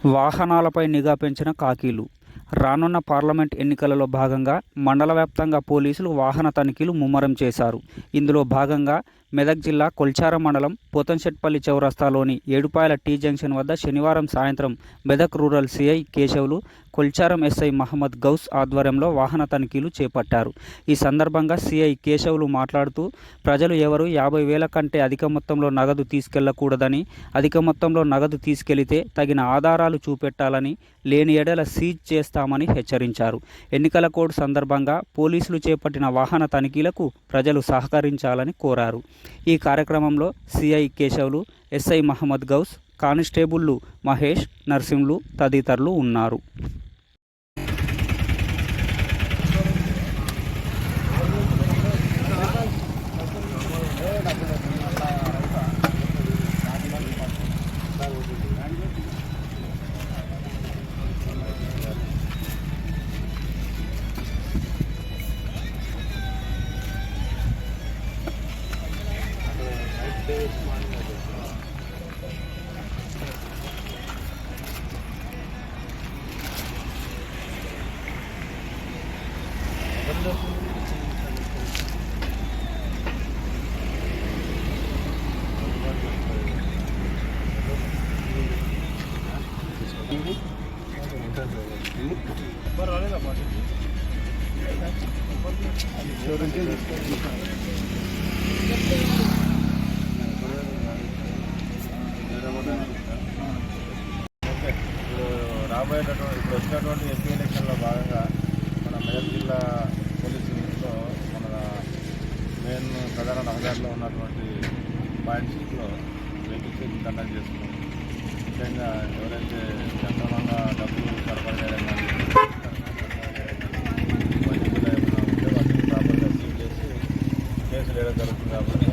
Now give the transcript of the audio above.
వాహనాలపై నిఘా పెంచిన ఖాకీలు. రానున్న పార్లమెంట్ ఎన్నికలలో భాగంగా మండల వ్యాప్తంగా పోలీసులు వాహన తనిఖీలు ముమ్మరం చేశారు. ఇందులో భాగంగా మెదక్ జిల్లా కొల్చారం మండలం పోతంశెట్టిపల్లి చౌరస్తాలోని ఏడుపాయల టీ జంక్షన్ వద్ద శనివారం సాయంత్రం Medak rural CI Keshavulu, Kolcharam SI Mohammed Gous ఆధ్వర్యంలో వాహన తనిఖీలు చేపట్టారు. ఈ సందర్భంగా సిఐ కేశవులు మాట్లాడుతూ, ప్రజలు ఎవరూ 50,000 కంటే అధిక మొత్తంలో నగదు తీసుకెళ్లకూడదని, అధిక మొత్తంలో నగదు తీసుకెళితే తగిన ఆధారాలు చూపెట్టాలని, లేని ఎడల సీజ్ చేస్తామని హెచ్చరించారు. ఎన్నికల కోడ్ సందర్భంగా పోలీసులు చేపట్టిన వాహన తనిఖీలకు ప్రజలు సహకరించాలని కోరారు. ఈ కార్యక్రమంలో సిఐ కేశవులు, ఎస్ఐ మహమ్మద్ గౌస్, కానిస్టేబుళ్లు మహేష్, నర్సింహులు తదితరులు ఉన్నారు. ఇప్పుడు వచ్చినటువంటి ఎంపీ ఎలక్షన్లో భాగంగా మన మెదక్ జిల్లా పోలీస్ యూనిట్లో మన మెయిన్ ప్రధాన రహదారిలో ఉన్నటువంటి పాయింట్స్లో వెహికల్స్ కండక్ట్ చేస్తున్నాం. ముఖ్యంగా ఎవరైతే సక్రమంగా డబ్బులు సరఫరా చేయడం కానీ ఏమైనా ఉంటే వాటిని ప్రాపర్గా సీల్ చేసి కేసులు వేయడం జరుగుతుంది. కాబట్టి